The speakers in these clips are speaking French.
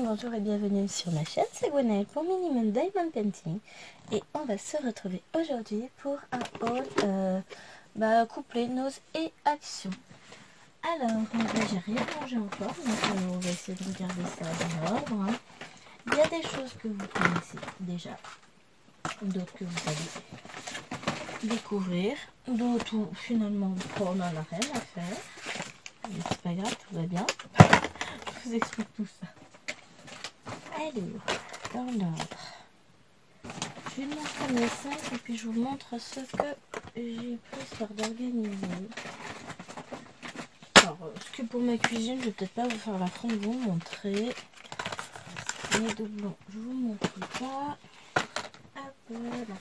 Bonjour et bienvenue sur ma chaîne, c'est Gwenaëlle pour Minimum Diamond Painting et on va se retrouver aujourd'hui pour un haul couplé nose et action. Alors, j'ai rien mangé encore, donc on va essayer de regarder ça dans l'ordre. Il y a des choses que vous connaissez déjà, d'autres que vous allez découvrir, d'autres où finalement on n'en a rien à faire, mais c'est pas grave, tout va bien. Je vous explique tout ça. Alors, dans l'ordre, je vais montrer mes 5 et puis je vous montre ce que j'ai pris histoire d'organiser. Alors, ce que pour ma cuisine, je vais peut-être pas vous faire l'affront de vous montrer. Les doublons, je vous montre pas. Hop, voilà.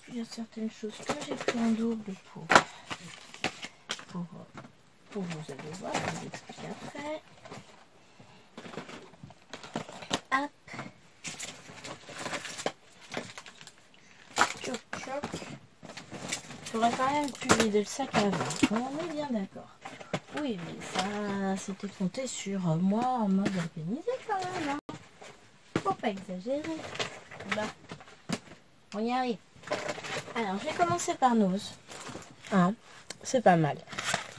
Il y a certaines choses que j'ai pris en double pour vous allez voir, je vous explique après. Hop. Tchoc, tchoc. J'aurais quand même pu vider le sac avant. On est bien d'accord. Oui, mais ça, c'était compté sur moi en mode organisé quand même. Hein. Faut pas exagérer. Là, on y arrive. Alors, je vais commencer par nose. Hein, c'est pas mal.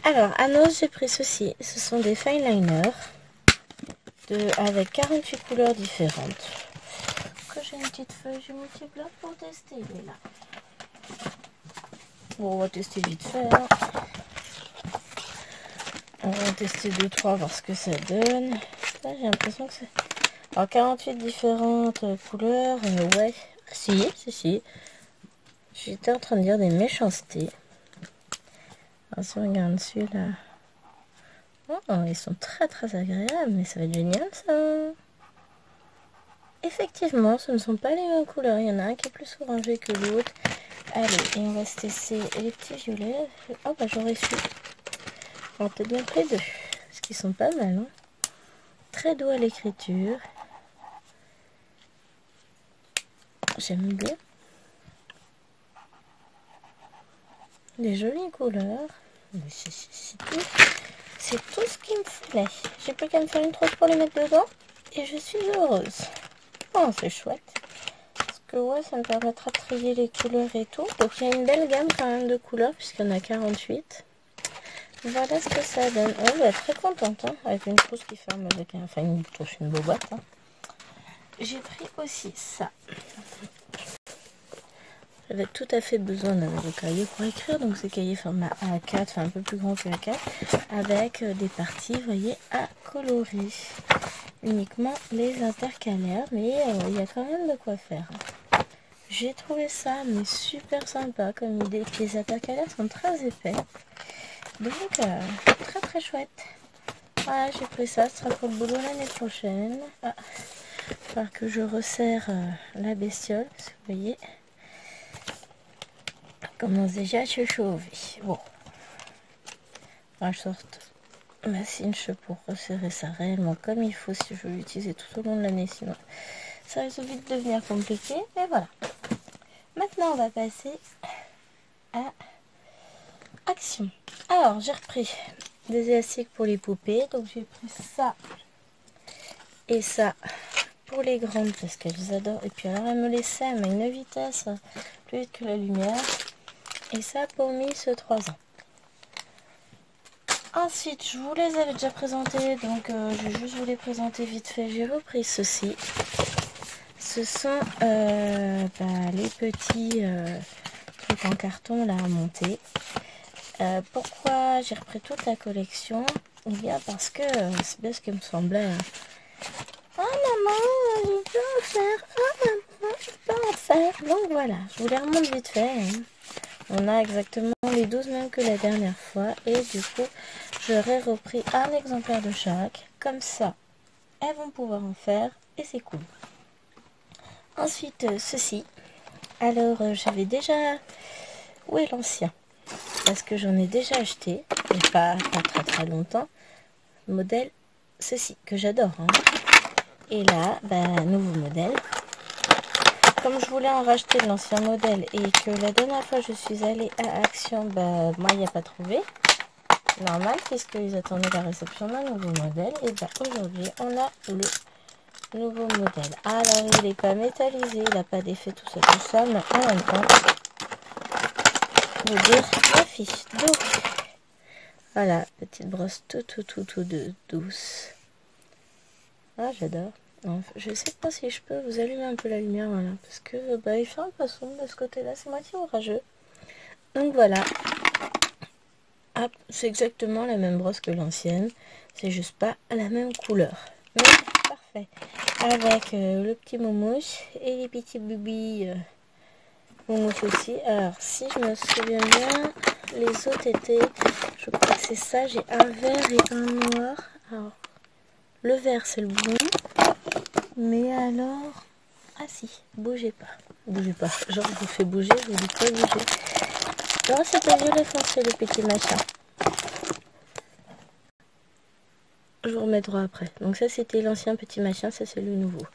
Alors, à nose, j'ai pris ceci. Ce sont des fine liners avec 48 couleurs différentes. Que j'ai une petite feuille, j'ai mon petit bloc pour tester. Il est là. Bon, on va tester vite fait. Hein. On va tester 2-3, voir ce que ça donne. Là, j'ai l'impression que c'est... Alors, 48 différentes couleurs. Ouais, si. J'étais en train de dire des méchancetés. Alors, si on regarde celui-là. Oh, ils sont très agréables, mais ça va être génial ça. Effectivement, ce ne sont pas les mêmes couleurs. Il y en a un qui est plus orangé que l'autre. Allez, et on va se tester les petits violets. Oh, bah j'aurais su. On va peut-être bien les deux. Parce qu'ils sont pas mal. Hein. Très doux à l'écriture. J'aime bien. Des jolies couleurs. C'est tout ce qu'il me fallait. J'ai plus qu'à me faire une trousse pour les mettre dedans. Et je suis heureuse. Oh, c'est chouette. Parce que ouais, ça me permettra de trier les couleurs et tout. Donc il y a une belle gamme quand même de couleurs, puisqu'il y en a 48. Voilà ce que ça donne. On va être très contente, hein, avec une trousse qui ferme avec une boîte. Hein. J'ai pris aussi ça. J'avais tout à fait besoin d'un cahier pour écrire, donc c'est cahier format A4, enfin un peu plus grand que A4, avec des parties, vous voyez, à colorer. Uniquement les intercalaires, mais il y a quand même de quoi faire. J'ai trouvé ça mais super sympa comme idée. Les intercalaires sont très épais, donc très chouette. Voilà, j'ai pris ça, ce sera pour le boulot l'année prochaine. Ah, il va falloir que je resserre la bestiole, parce que vous voyez, elle commence déjà à se chauffer. Bon, je sorte ma cinche pour resserrer ça réellement comme il faut si je veux l'utiliser tout au long de l'année, sinon ça risque vite de devenir compliqué. Et voilà. Maintenant on va passer à action. Alors j'ai repris des élastiques pour les poupées, donc j'ai pris ça et ça pour les grandes parce qu'elles adorent, et puis alors elles me les sèment à une vitesse plus vite que la lumière, et ça pour Miss 3 ans. Ensuite, je vous les avais déjà présentés, donc je vais juste vous les présenter vite fait. J'ai repris ceci. Ce sont les petits trucs en carton là à monter. Pourquoi j'ai repris toute la collection? Eh bien parce que c'est bien ce qui me semblait. Oh maman, je peux en faire. Oh maman, je peux en faire. Donc voilà, je vous les remonte vite fait. Hein. On a exactement les 12 mêmes que la dernière fois, et du coup j'aurais repris un exemplaire de chaque, comme ça elles vont pouvoir en faire et c'est cool. Ensuite ceci, alors j'avais déjà, où est l'ancien, parce que j'en ai déjà acheté, et pas très longtemps, modèle ceci que j'adore. Hein. Et là, bah, nouveau modèle. Comme je voulais en racheter de l'ancien modèle et que la dernière fois je suis allée à Action, bah, moi il n'y a pas trouvé. Normal, puisqu'ils attendaient la réception d'un nouveau modèle. Et bah, aujourd'hui, on a le nouveau modèle. Alors, il n'est pas métallisé, il n'a pas d'effet, tout ça, mais en même temps, vous dire la fiche. Donc, voilà, petite brosse tout douce. Ah, j'adore. Je sais pas si je peux vous allumer un peu la lumière, voilà, parce que bah, il fait un peu sombre de ce côté-là, c'est moitié orageux. Donc voilà. Hop, c'est exactement la même brosse que l'ancienne, c'est juste pas la même couleur. Mais parfait. Avec le petit moumouche et les petits bubis moumouche aussi. Alors, si je me souviens bien, les autres étaient, je crois que c'est ça, j'ai un vert et un noir. Alors, le vert c'est le bon. Mais alors... Ah si, bougez pas. Bougez pas. Genre je vous fais bouger, je vous dis pas bouger. Non, c'était violet foncé le petit machin. Je vous remettrai après. Donc ça c'était l'ancien petit machin, ça c'est le nouveau.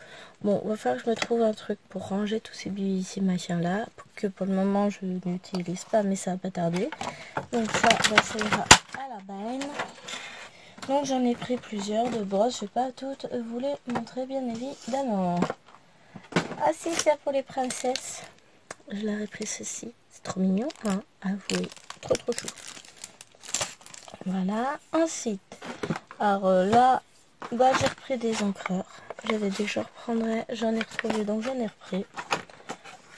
Bon, il va falloir que je me trouve un truc pour ranger tous ces machins là. Que pour le moment je n'utilise pas, mais ça va pas tarder. Donc ça ira à la benne. Donc j'en ai pris plusieurs de brosses, je vais pas toutes vous les montrer bien évidemment. Ah si, c'est pour les princesses. Je leur ai pris ceci. C'est trop mignon, hein, avouez. Trop chou. Voilà. Ensuite, alors là, bah, j'ai repris des encreurs. J'avais dit que je reprendrais. J'en ai retrouvé, donc j'en ai repris.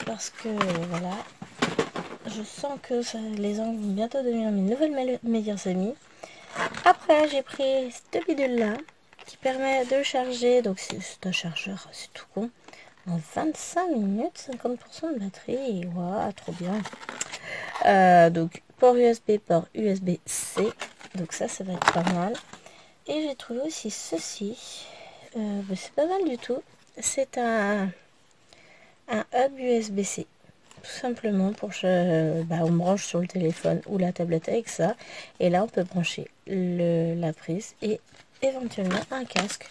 Parce que, voilà. Je sens que ça, les encres vont bientôt devenir mes nouvelles meilleures amies. Après, j'ai pris cette bidule-là qui permet de charger. Donc, c'est un chargeur, c'est tout con. En 25 minutes, 50% de batterie. Waouh, trop bien. Donc, port USB, port USB-C. Donc ça va être pas mal. Et j'ai trouvé aussi ceci. C'est pas mal du tout. C'est un hub USB-C. Tout simplement pour on branche sur le téléphone ou la tablette avec ça. Et là, on peut brancher la prise et éventuellement un casque.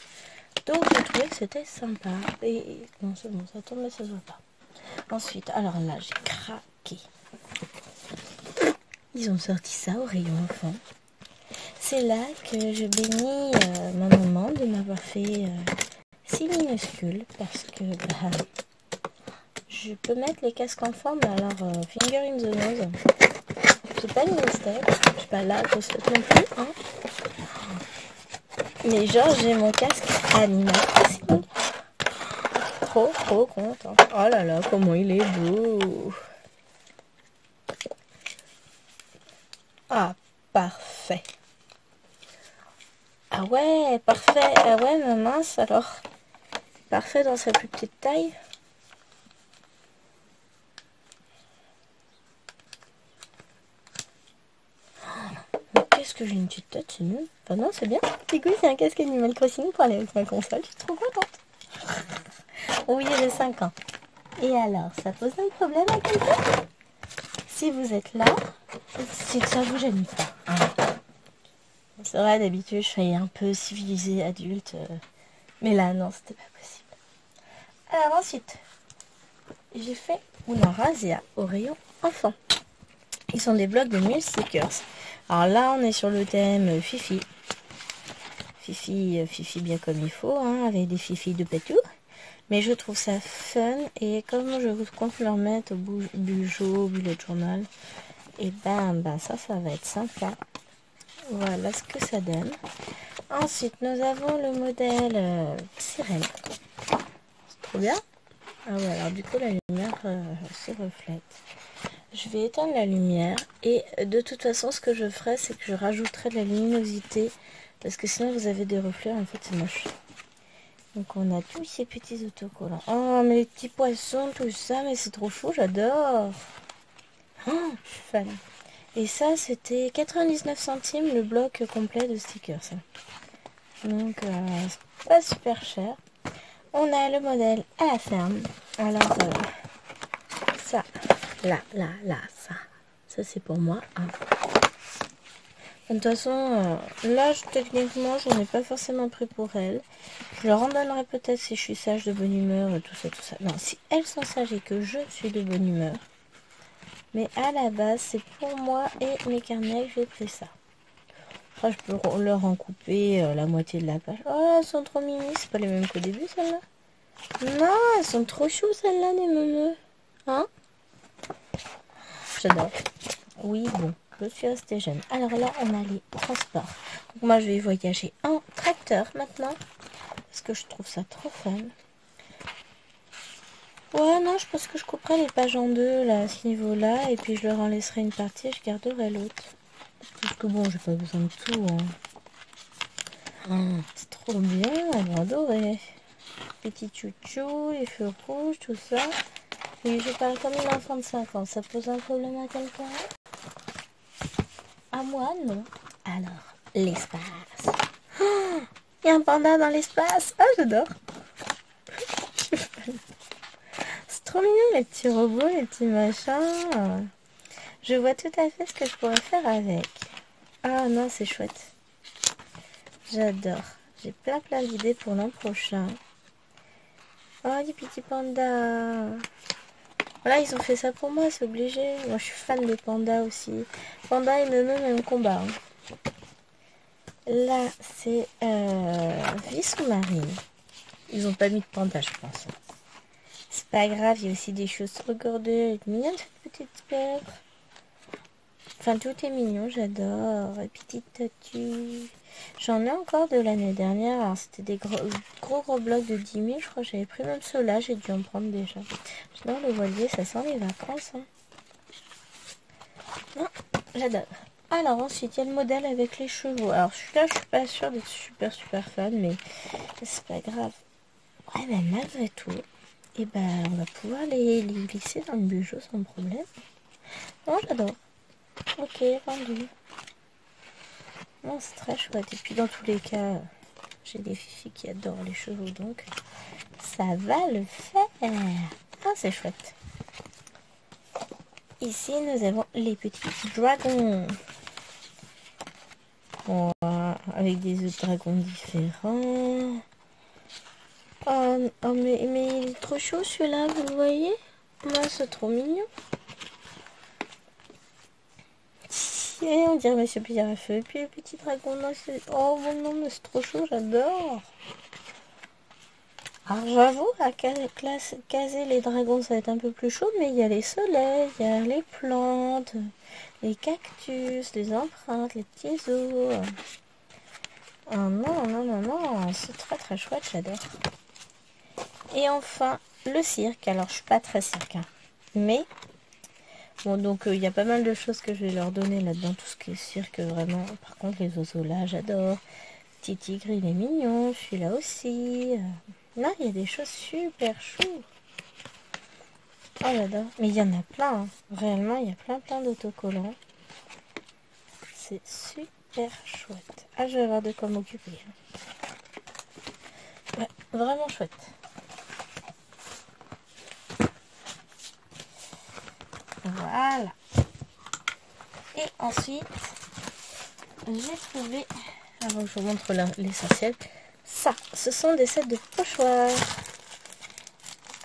Donc j'ai trouvé que c'était sympa. Et non, c'est bon, ça tombe mais ça se voit pas. Ensuite, alors là, j'ai craqué. Ils ont sorti ça au rayon enfant. C'est là que je bénis ma maman de m'avoir fait si minuscule. Parce que je peux mettre les casques en forme. Alors, finger in the nose. C'est pas une mystère. Je suis pas là grosse tête non plus. Hein. Mais genre, j'ai mon casque Animal Crossing. Trop content. Oh là là, comment il est beau. Ah, parfait. Ah ouais, parfait. Ah ouais, mais mince alors. Parfait dans sa plus petite taille. Qu'est-ce que j'ai une petite tête, c'est nul. Enfin non, c'est bien. Du coup, c'est un casque Animal Crossing pour aller avec ma console. Je suis trop contente. Oui, j'ai 5 ans. Et alors, ça pose un problème à quelqu'un? Si vous êtes là, c'est que ça vous gêne pas. Hein. C'est vrai, d'habitude, je suis un peu civilisée, adulte. Mais là, non, c'était pas possible. Alors ensuite, j'ai fait une razzia au rayon enfant. Ils sont des blocs de 1000 stickers. Alors là, on est sur le thème Fifi. Fifi bien comme il faut, hein, avec des Fifi de Pétou. Mais je trouve ça fun. Et comme je compte leur mettre au Bujo, bullet journal, et ça va être sympa. Voilà ce que ça donne. Ensuite, nous avons le modèle sirène. C'est trop bien. Ah ouais, alors du coup, la lumière se reflète. Je vais éteindre la lumière. Et de toute façon, ce que je ferai, c'est que je rajouterai de la luminosité. Parce que sinon, vous avez des reflets. En fait, c'est moche. Donc, on a tous ces petits autocollants. Oh, mais les petits poissons, tout ça. Mais c'est trop chou, j'adore. Oh, je suis fan. Et ça, c'était 99 centimes le bloc complet de stickers. Donc, c'est pas super cher. On a le modèle à la ferme. Alors, ça, là, ça c'est pour moi. Hein. De toute façon, là, techniquement, j'en ai pas forcément pris pour elle. Je leur en donnerai peut-être si je suis sage, de bonne humeur et tout ça, tout ça. Non, si elles sont sages et que je suis de bonne humeur. Mais à la base, c'est pour moi et mes carnets que j'ai pris ça. Après, je peux leur en couper la moitié de la page. Oh, elles sont trop mimi. C'est pas les mêmes qu'au début, celles-là. Non, elles sont trop choues, celles-là, les meumeux. Hein? J'adore. Oui, bon, je suis restée jeune. Alors là, on a les transports. Donc moi, je vais voyager en tracteur maintenant. Parce que je trouve ça trop fun. Ouais, non, je pense que je couperai les pages en deux, là, à ce niveau-là. Et puis, je leur en laisserai une partie et je garderai l'autre. Parce que bon, j'ai pas besoin de tout, hein. C'est trop bien, elles vont adorer. Petit chouchou, les feux rouges, tout ça. Oui, je parle comme une enfant de 5 ans. Ça pose un problème à quelqu'un? À moi, non. Alors, l'espace. Il y a un panda dans l'espace. Ah, j'adore. C'est trop mignon, les petits robots, les petits machins. Je vois tout à fait ce que je pourrais faire avec. Ah non, c'est chouette. J'adore. J'ai plein d'idées pour l'an prochain. Oh, les petits pandas. Voilà, ils ont fait ça pour moi, c'est obligé. Moi, je suis fan des pandas aussi. Pandas et même combat. Hein. Là, c'est vie sous-marine. Ils ont pas mis de panda, je pense. C'est pas grave, il y a aussi des choses. Regardez, elle est mignonne cette petite peur. Enfin, tout est mignon, j'adore. Et petite tortue. J'en ai encore de l'année dernière. Alors, c'était des gros blocs de 10 000. Je crois que j'avais pris même ceux-là. J'ai dû en prendre déjà. Sinon, le voilier, ça sent les vacances. Hein. Non, j'adore. Alors, ensuite, il y a le modèle avec les chevaux. Alors, celui-là, je suis pas sûre d'être super fan, mais c'est pas grave. Ouais, ben, malgré tout, et ben, on va pouvoir les glisser dans le bijou sans problème. Non, j'adore. Ok, vendu. Non, c'est très chouette. Et puis, dans tous les cas, j'ai des filles qui adorent les chevaux, donc ça va le faire. Ah, c'est chouette. Ici, nous avons les petits dragons. Bon, avec des autres dragons différents. Oh, mais il est trop chaud celui-là, vous le voyez? Moi, c'est trop mignon. Et on dirait Monsieur Pierre à feu. Et puis le petit dragon là, c'est... Oh bon, non, mais c'est trop chaud, j'adore. Alors j'avoue, à caser les dragons, ça va être un peu plus chaud, mais il y a les soleils, il y a les plantes, les cactus, les empreintes, les petits os. Oh non, c'est très chouette, j'adore. Et enfin, le cirque. Alors, je suis pas très cirque, hein. Mais, bon, donc, il y a pas mal de choses que je vais leur donner là-dedans, tout ce qui est cirque, vraiment. Par contre, les oiseaux là, j'adore. Petit tigre, il est mignon, celui-là aussi. Là, il y a des choses super choues. Oh, j'adore. Mais il y en a plein, hein. Réellement, il y a plein d'autocollants. C'est super chouette. Ah, je vais avoir de quoi m'occuper. Ouais, vraiment chouette. Voilà. Et ensuite, j'ai trouvé, avant que je vous montre l'essentiel, ça. Ce sont des sets de pochoirs.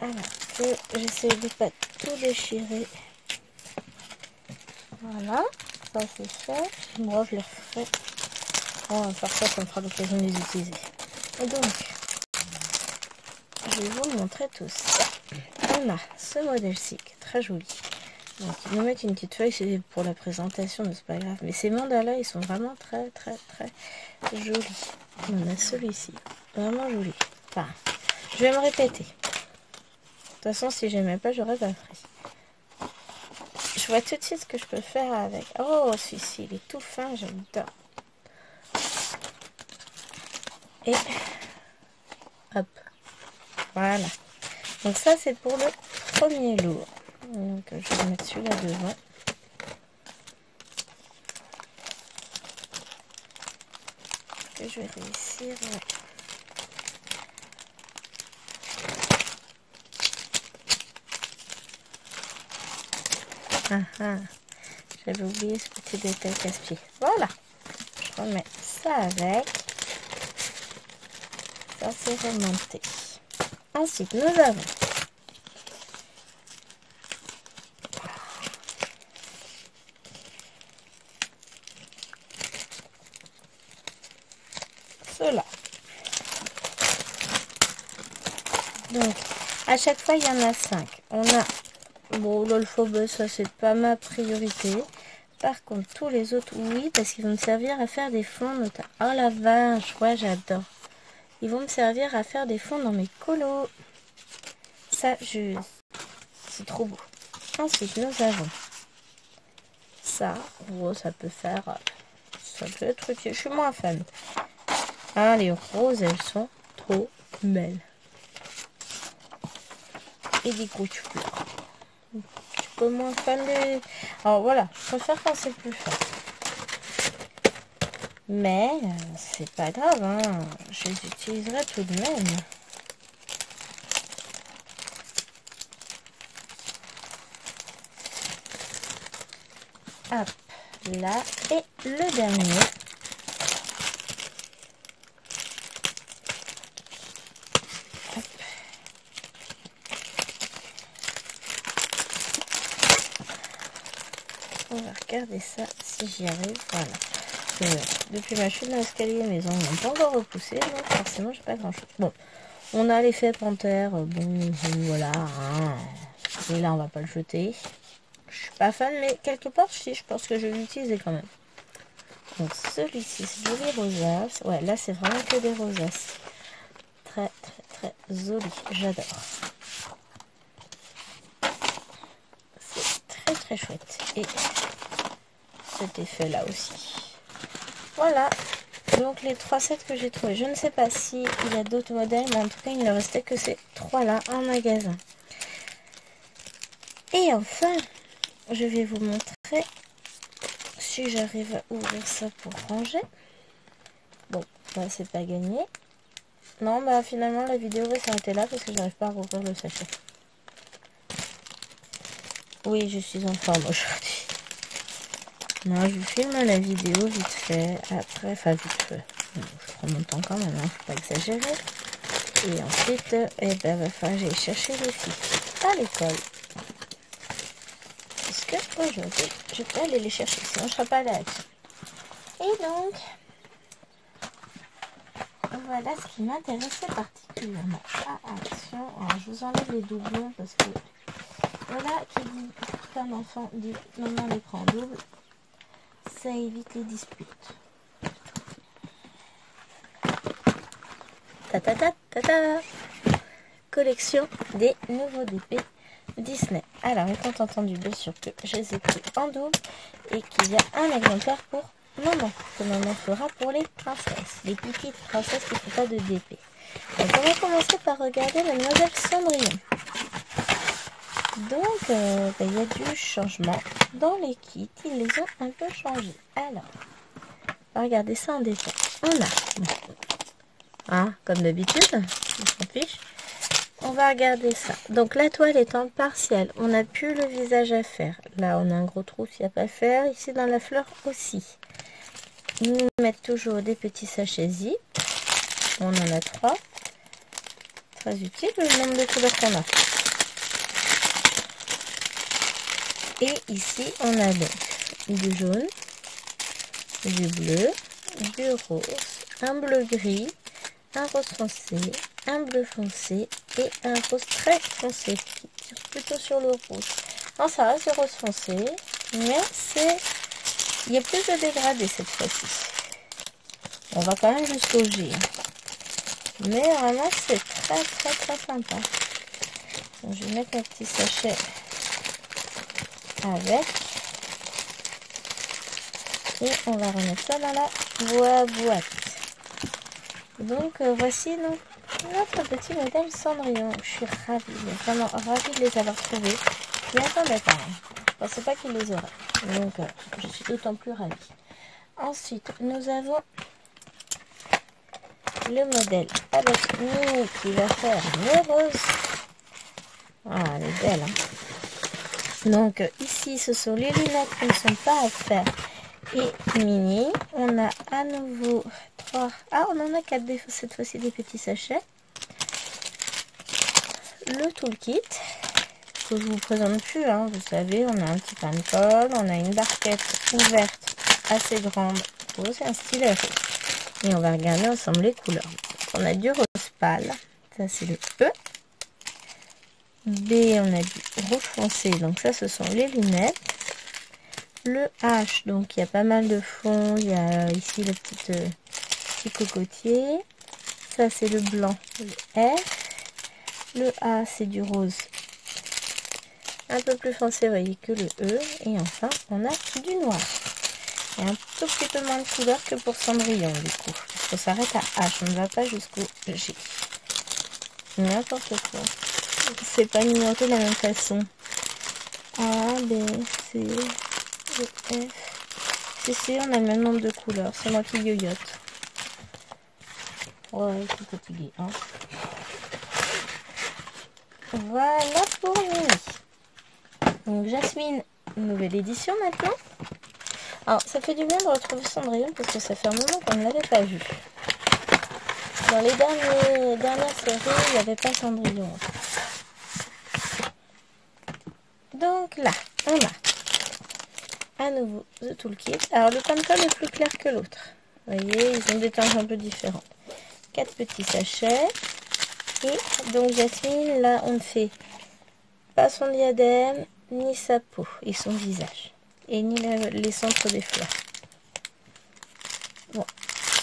Alors, que j'essaie de pas tout déchirer. Voilà. Ça, c'est ça. Moi, je les refais. On va faire ça, ça me fera l'occasion de les utiliser. Et donc, je vais vous montrer tout ça. On a ce modèle-ci qui est très joli. Donc, ils nous mettent une petite feuille, c'est pour la présentation, mais c'est pas grave. Mais ces mandalas, ils sont vraiment très jolis. On a celui-ci, vraiment joli. Enfin, je vais me répéter. De toute façon, si j'aimais pas, j'aurais pas pris. Je vois tout de suite ce que je peux faire avec. Oh, celui-ci, il est tout fin, j'adore. Et hop, voilà. Donc ça, c'est pour le premier lourd. Donc je vais mettre celui-là devant. Que je vais réussir. Ouais. J'avais oublié ce petit détail casse-pied. Voilà. remet ça avec. Ça c'est remonté. Ensuite, nous avons cela. Donc, à chaque fois, il y en a 5. On a, bon, l'alphabet, ça c'est pas ma priorité. Par contre, tous les autres, oui, parce qu'ils vont me servir à faire des fonds notamment. Oh la vache, ouais, j'adore. Ils vont me servir à faire des fonds dans mes colos. Ça, c'est trop beau. Ensuite, nous avons ça. Oh, ça peut faire... Ça peut être utile. Je suis moins fan. Ah, les roses, elles sont trop belles. Et des grosses fleurs. Je suis pas moins fan des... Alors voilà, je préfère quand c'est plus fin. Mais c'est pas grave, hein. Je les utiliserai tout de même. Hop, là, et le dernier. Hop. On va regarder ça si j'y arrive. Voilà. Depuis ma chute dans l'escalier, mes ongles n'ont pas encore repoussé, donc forcément j'ai pas grand chose. Bon, on a l'effet panthère, bon voilà, hein. Et là on va pas le jeter. Je suis pas fan, mais quelque part si, je pense que je vais l'utiliser quand même. Donc celui-ci c'est joli rosace. Ouais, là c'est vraiment que des rosaces. Très très très joli, j'adore. C'est très très chouette. Et cet effet là aussi. Voilà, donc les 3 sets que j'ai trouvés. Je ne sais pas s'il y a d'autres modèles, mais en tout cas, il ne restait que ces 3-là en magasin. Et enfin, je vais vous montrer si j'arrive à ouvrir ça pour ranger. Bon, bah, c'est pas gagné. Non, bah finalement, la vidéo va s'arrêter là parce que j'arrive pas à rouvrir le sachet. Oui, je suis en forme aujourd'hui. Non, je filme la vidéo vite fait, après, enfin vite fait, je prends mon temps quand même, hein, faut pas exagérer. Et ensuite, eh ben, va falloir que j'aille chercher les filles à l'école. Parce que aujourd'hui, je peux aller les chercher, sinon je serai pas à l'action. Et donc, voilà ce qui m'intéressait particulièrement. Ah, attention, alors je vous enlève les doublons parce que, voilà, qui dit qu'un enfant dit maman les prend en double. Ça évite les disputes. Ta ta ta ta ta. Collection des nouveaux DP Disney. Alors, étant entendu bien sûr que je les ai pris en double et qu'il y a un exemplaire pour maman, que maman fera pour les princesses, les petites princesses qui ne font pas de DP. Donc, on va commencer par regarder Mademoiselle Cendrillon. Donc, il y a du changement dans les kits. Ils les ont un peu changés. Alors, on va regarder ça en détail. On a, hein, comme d'habitude, on s'en fiche. On va regarder ça. Donc, la toile est en partiel. On n'a plus le visage à faire. Là, on a un gros trou s'il n'y a pas à faire. Ici, dans la fleur aussi. Ils nous mettent toujours des petits sachets zip. On en a 3. Très utile le nombre de couleurs qu'on a. Et ici, on a donc du jaune, du bleu, du rose, un bleu gris, un rose foncé, un bleu foncé et un rose très foncé qui tire plutôt sur le rouge. Non, ça reste du rose foncé, mais il y a plus de dégradé cette fois-ci. On va quand même jusqu'au G. Mais vraiment, c'est très très très sympa. Donc, je vais mettre un petit sachet avec. Et on va remettre ça dans la boîte. Donc voici notre petit modèle Cendrillon. Je suis ravie, vraiment ravie de les avoir trouvés. Je m'y attendais pas. Je ne pensais pas qu'ils les auraient. Donc je suis d'autant plus ravie. Ensuite, nous avons le modèle avec Minnie qui va faire le rose. Ah, elle est belle, hein. Donc ici, ce sont les lunettes qui ne sont pas à faire. et mini. On a à nouveau 3. Ah, on en a 4 cette fois-ci des petits sachets. Le toolkit que je vous présente plus, hein, vous savez, on a un petit pain de colle, on a une barquette ouverte assez grande, rose et un stylet rose. Et on va regarder ensemble les couleurs. Donc, on a du rose pâle, ça c'est le E. B, on a du rouge foncé, donc ça ce sont les lunettes. Le H, donc il y a pas mal de fond, il y a ici le petit cocotier. Ça c'est le blanc, le R. Le A c'est du rose un peu plus foncé, vous voyez, que le E. Et enfin on a du noir. Il y a un tout petit peu moins de couleur que pour Cendrillon du coup. Parce qu'on s'arrête à H, on ne va pas jusqu'au G. N'importe quoi. C'est pas numéroté de la même façon. A, B, C, E, F. Si, on a le même nombre de couleurs. C'est moi qui yoyote. Ouais, je suis fatiguée. Hein. Voilà pour Mini. Donc Jasmine, nouvelle édition maintenant. Alors ça fait du bien de retrouver Cendrillon parce que ça fait un moment qu'on ne l'avait pas vu. Dans les dernières séries, il n'y avait pas Cendrillon. Donc là, on a à nouveau The Toolkit. Alors le pain de colle est plus clair que l'autre. Vous voyez, ils ont des teintes un peu différentes. 4 petits sachets. Et donc Jasmine, là on ne fait pas son diadème, ni sa peau et son visage. Et ni les centres des fleurs. Bon,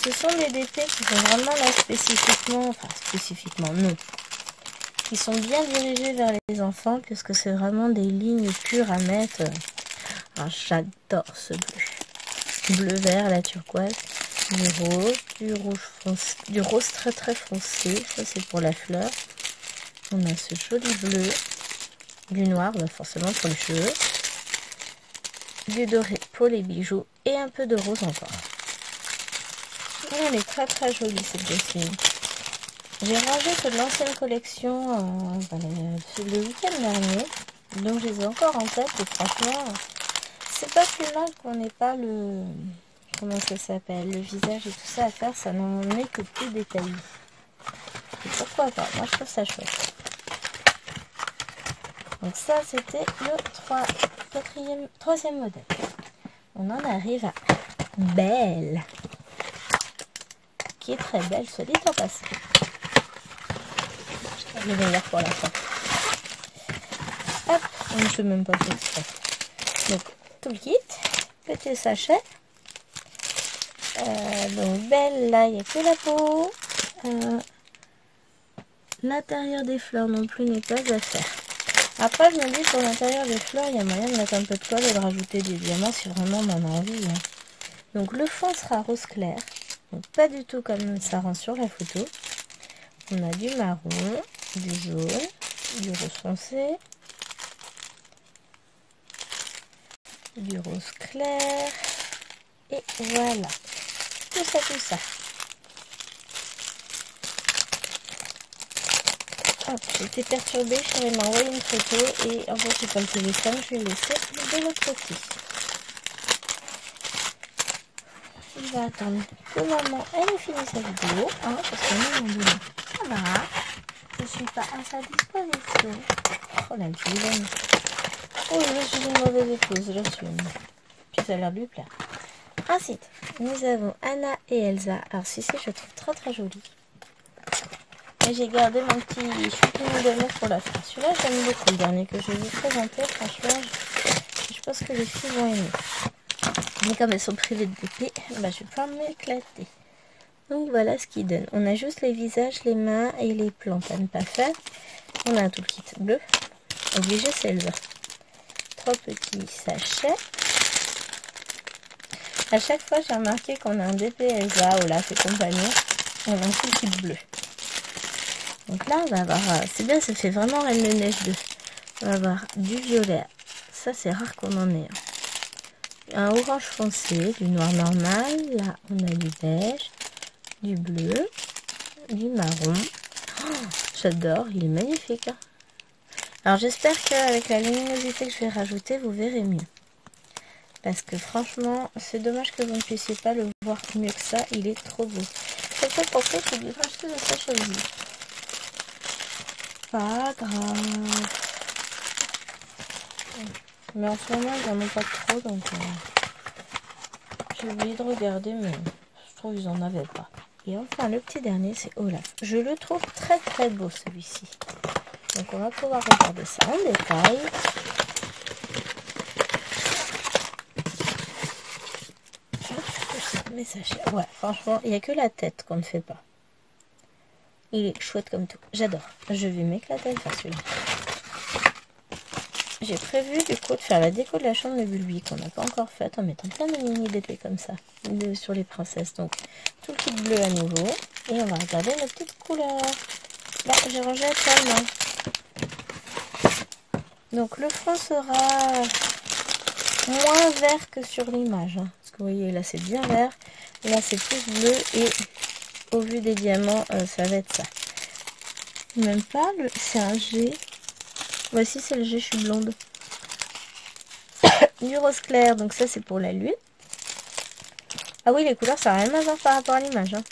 ce sont des DP qui sont vraiment là spécifiquement, enfin spécifiquement non, qui sont bien dirigés vers les enfants puisque c'est vraiment des lignes pures à mettre. Alors j'adore ce bleu. Bleu vert, la turquoise, du rouge foncé, du rose très très foncé, ça c'est pour la fleur. On a ce joli bleu, du noir, bah forcément pour les cheveux, du doré pour les bijoux et un peu de rose encore. Elle est très très jolie cette Jasmine. J'ai rangé que de l'ancienne collection le week-end dernier, donc je les ai encore en tête et franchement c'est pas plus mal qu'on n'ait pas le, comment ça s'appelle, le visage et tout ça à faire, ça n'en est que plus détaillé. Et pourquoi pas, moi je trouve ça chouette. Donc ça c'était le troisième modèle. On en arrive à Belle, qui est très belle, soit dit en passant. Le meilleur pour la fin. Hop, on ne peut même pas faire exprès. Donc tout le kit, petit sachet. Donc Belle, là il n'y a que la peau. L'intérieur des fleurs non plus n'est pas à faire. Après je me dis pour l'intérieur des fleurs il y a moyen de mettre un peu de colle et de rajouter des diamants si vraiment on en a envie. Hein. Donc le fond sera rose clair. Donc pas du tout comme ça rend sur la photo. On a du marron, du jaune, du rose foncé, du rose clair, et voilà, tout ça. Hop, j'ai été perturbée, je suis allée m'envoyer une photo, et en fait, j'ai pas le téléphone, je vais le laisser de l'autre côté. Il va attendre que maman, elle ait fini sa vidéo, hein, parce que nous, voilà, je suis pas à sa disposition. Oh la vilaine. Oh, je suis une mauvaise épouse, j'assume. Puis ça a l'air de lui plaire. Ensuite, nous avons Anna et Elsa. Alors si je trouve très très joli. Et j'ai gardé mon petit shooting d'amour pour la fin. Celui-là, j'aime beaucoup. Le dernier que je vais vous présenter, franchement, je pense que les filles vont aimer. Mais comme elles sont privées de DP, bah, je vais pas m'éclater. Donc voilà ce qu'il donne. On a juste les visages, les mains et les plantes à ne pas faire. On a un tout kit bleu. Obligé, c'est Elsa. 3 petits sachets. À chaque fois, j'ai remarqué qu'on a un DP Elsa, Olaf et compagnie. On a un tout kit bleu. Donc là, on va avoir... c'est bien, ça fait vraiment Reine de Neige 2. On va avoir du violet. Ça, c'est rare qu'on en ait. Un orange foncé, du noir normal. Là, on a du beige, du bleu, du marron. Oh, j'adore, il est magnifique. Hein. Alors, j'espère qu'avec la luminosité que je vais rajouter, vous verrez mieux. Parce que franchement, c'est dommage que vous ne puissiez pas le voir mieux que ça. Il est trop beau. C'est peut-être pour ça que j'ai racheté de sa choisi. Pas grave. Mais en ce moment, ils n'en ont pas trop, donc j'ai oublié de regarder, mais je trouve qu'ils n'en avaient pas. Et enfin, le petit dernier, c'est Olaf. Je le trouve très très beau, celui-ci. Donc on va pouvoir regarder ça en détail. Message. Ouais, franchement, il n'y a que la tête qu'on ne fait pas. Il est chouette comme tout. J'adore. Je vais m'éclater de faire celui-là. J'ai prévu du coup de faire la déco de la chambre de Bulbi qu'on n'a pas encore faite en mettant plein de mini d'épées comme ça sur les princesses. Donc tout le kit bleu à nouveau. Et on va regarder nos petites couleurs. Bah, j'ai rangé actuellement. Donc le fond sera moins vert que sur l'image. Hein, parce que vous voyez là c'est bien vert. Là c'est plus bleu et au vu des diamants ça va être ça. Même pas, c'est un G. Voici c'est le G, je suis blonde. Du rose clair, donc ça c'est pour la lune. Ah oui, les couleurs ça n'a rien à voir par rapport à l'image. Hein.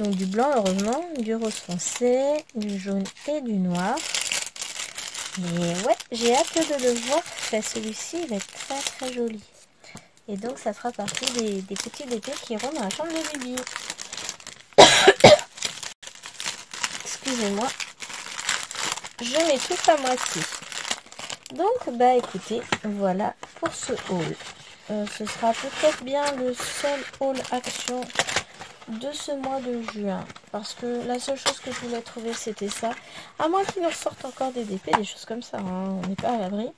Donc du blanc heureusement, du rose foncé, du jaune et du noir. Mais ouais, j'ai hâte de le voir fait. Celui-ci il va être très très joli. Et donc ça fera partie des petits épées qui iront dans la chambre de Bibi. Excusez-moi. Je m'étouffe à moitié. Donc bah écoutez, voilà pour ce haul. Ce sera peut-être bien le seul haul action de ce mois de juin. Parce que la seule chose que je voulais trouver c'était ça. À moins qu'ils nous ressortent encore des DP, des choses comme ça. Hein. On n'est pas à l'abri.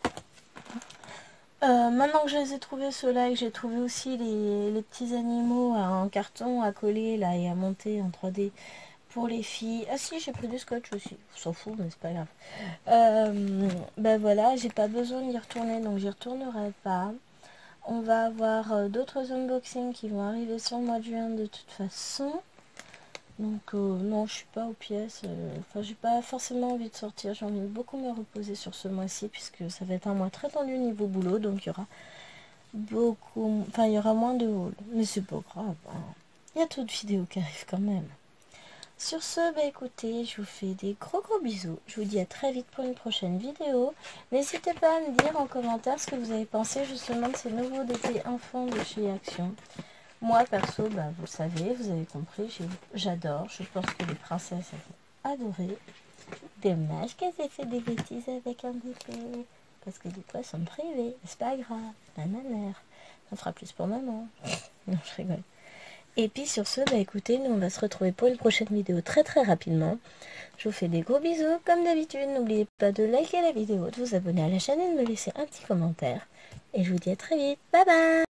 Maintenant que je les ai trouvés ceux-là et que j'ai trouvé aussi les petits animaux en carton à coller là et à monter en 3D pour les filles. Ah si, j'ai pris du scotch aussi. On s'en fout, mais c'est pas grave. Ben voilà, j'ai pas besoin d'y retourner, donc j'y retournerai pas. On va avoir d'autres unboxings qui vont arriver sur le mois de juin de toute façon. Donc non, je suis pas aux pièces. Enfin, j'ai pas forcément envie de sortir. J'ai envie de beaucoup me reposer sur ce mois-ci puisque ça va être un mois très tendu niveau boulot, donc il y aura beaucoup, enfin il y aura moins de haul. Mais c'est pas grave. Hein. Il y a trop de vidéos qui arrivent quand même. Sur ce, bah écoutez, je vous fais des gros bisous. Je vous dis à très vite pour une prochaine vidéo. N'hésitez pas à me dire en commentaire ce que vous avez pensé justement de ces nouveaux DP enfants de chez Action. Moi, perso, bah, vous le savez, vous avez compris, j'adore. Je pense que les princesses elles vont adorer. Dommage qu'elles aient fait des bêtises avec un DP. Parce que du coup, elles sont privées. C'est pas grave. La mère. Ça fera plus pour maman. Non, je rigole. Et puis sur ce, bah écoutez, nous on va se retrouver pour une prochaine vidéo très très rapidement. Je vous fais des gros bisous comme d'habitude. N'oubliez pas de liker la vidéo, de vous abonner à la chaîne et de me laisser un petit commentaire. Et je vous dis à très vite. Bye bye!